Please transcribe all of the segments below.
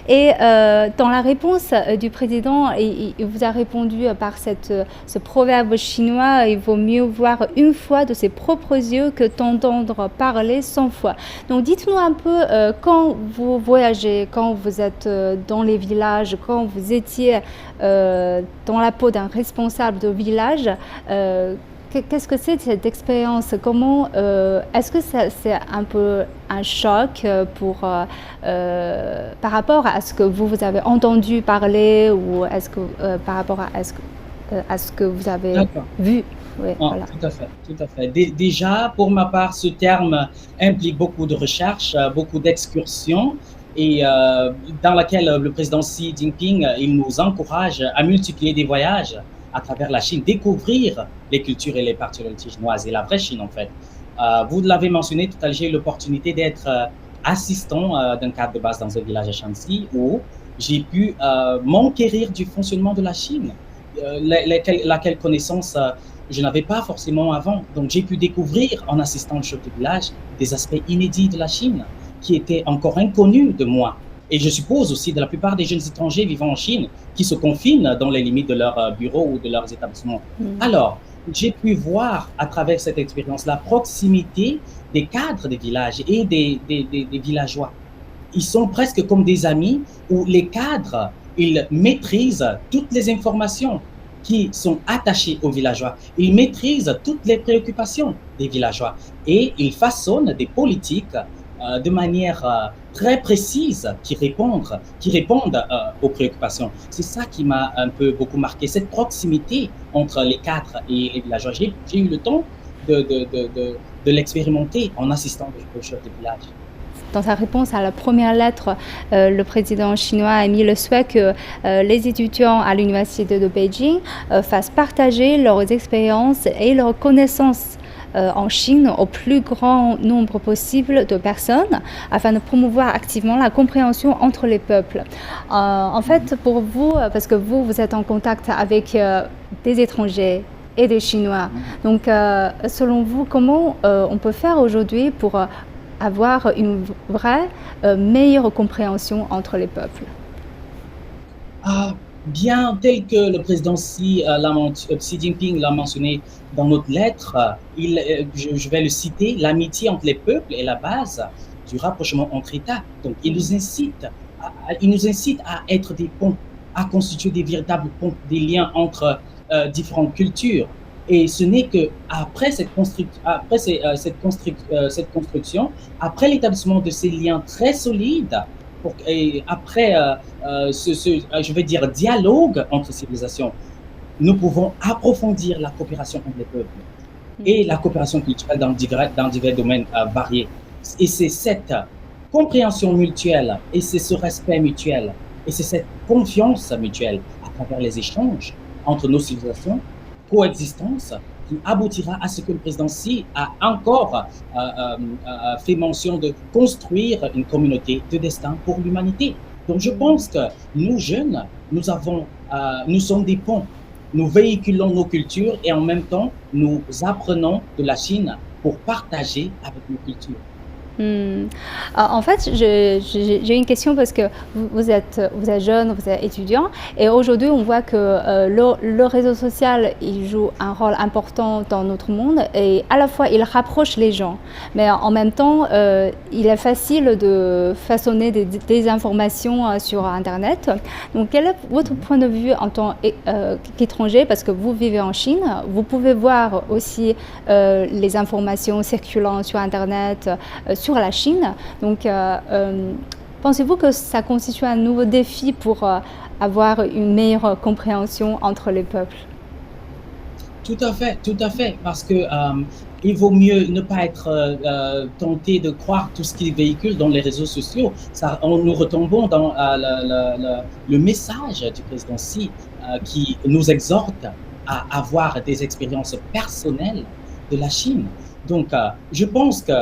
Et dans la réponse du président, il vous a répondu par ce proverbe chinois, il vaut mieux voir une fois de ses propres yeux que t'entendre parler 100 fois. Donc dites-nous un peu, quand vous voyagez, quand vous êtes dans les villages, quand vous étiez dans la peau d'un responsable de village, qu'est-ce que c'est cette expérience? Comment est-ce que c'est un peu un choc par rapport à ce que vous avez entendu parler ou est-ce que par rapport à ce que vous avez D'accord. vu? Oui, Ah, voilà. tout à fait, tout à fait. Déjà, pour ma part, ce terme implique beaucoup de recherches, beaucoup d'excursions, et dans laquelle le président Xi Jinping, il nous encourage à multiplier des voyages à travers la Chine, découvrir les cultures et les particularités chinoises et la vraie Chine en fait. Vous l'avez mentionné tout à l'heure, j'ai eu l'opportunité d'être assistant d'un cadre de base dans un village à Shanxi où j'ai pu m'enquérir du fonctionnement de la Chine, laquelle connaissance je n'avais pas forcément avant. Donc, j'ai pu découvrir, en assistant au chef de village, des aspects inédits de la Chine qui étaient encore inconnus de moi. Et je suppose aussi de la plupart des jeunes étrangers vivant en Chine qui se confinent dans les limites de leur bureau ou de leurs établissements. Mm. Alors, j'ai pu voir à travers cette expérience la proximité des cadres des villages et des villageois. Ils sont presque comme des amis où les cadres, ils maîtrisent toutes les informations qui sont attachées aux villageois. Ils maîtrisent toutes les préoccupations des villageois et ils façonnent des politiques de manière très précise qui répondent aux préoccupations. C'est ça qui m'a un peu beaucoup marqué, cette proximité entre les cadres et les villageois. J'ai eu le temps de l'expérimenter en assistant au chef de village. Dans sa réponse à la première lettre, le président chinois a mis le souhait que les étudiants à l'université de Beijing fassent partager leurs expériences et leurs connaissances en Chine au plus grand nombre possible de personnes afin de promouvoir activement la compréhension entre les peuples. En fait, pour vous, parce que vous êtes en contact avec des étrangers et des Chinois, donc selon vous, comment on peut faire aujourd'hui pour avoir une vraie meilleure compréhension entre les peuples? Ah, bien tel que le président Xi Jinping l'a mentionné dans notre lettre, je vais le citer, l'amitié entre les peuples est la base du rapprochement entre États. Donc, il nous incite à être des ponts, à constituer des véritables ponts, des liens entre différentes cultures. Et ce n'est que après cette construction, après l'établissement de ces liens très solides, et après je vais dire, dialogue entre civilisations, nous pouvons approfondir la coopération entre les peuples et la coopération culturelle dans divers domaines variés. Et c'est cette compréhension mutuelle, et c'est ce respect mutuel, et c'est cette confiance mutuelle à travers les échanges entre nos civilisations, coexistence, qui aboutira à ce que le président Xi a encore fait mention de construire une communauté de destin pour l'humanité. Donc je pense que nous, jeunes, nous sommes des ponts. Nous véhiculons nos cultures et en même temps, nous apprenons de la Chine pour partager avec nos cultures. Hmm. En fait, j'ai une question parce que vous êtes jeune, vous êtes étudiant, et aujourd'hui on voit que le réseau social il joue un rôle important dans notre monde et à la fois il rapproche les gens, mais en même temps il est facile de façonner des informations sur Internet. Donc quel est votre point de vue en tant qu'étranger, parce que vous vivez en Chine, vous pouvez voir aussi les informations circulant sur Internet, sur la Chine. Donc, pensez-vous que ça constitue un nouveau défi pour avoir une meilleure compréhension entre les peuples? Tout à fait, parce que il vaut mieux ne pas être tenté de croire tout ce qu'ils véhiculent dans les réseaux sociaux. Nous retombons dans le message du président Xi qui nous exhorte à avoir des expériences personnelles de la Chine. Donc, je pense que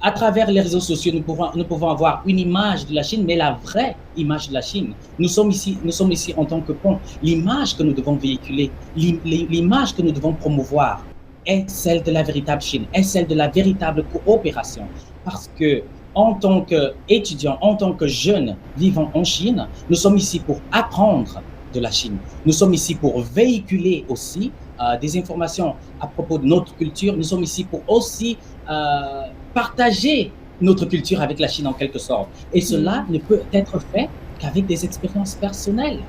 à travers les réseaux sociaux, nous pouvons avoir une image de la Chine, mais la vraie image de la Chine. Nous sommes ici en tant que pont. L'image que nous devons véhiculer, l'image que nous devons promouvoir est celle de la véritable Chine, est celle de la véritable coopération. Parce que en tant qu'étudiants, en tant que jeunes vivant en Chine, nous sommes ici pour apprendre de la Chine. Nous sommes ici pour véhiculer aussi des informations à propos de notre culture. Nous sommes ici pour aussi partager notre culture avec la Chine en quelque sorte. Et cela Mm. ne peut être fait qu'avec des expériences personnelles.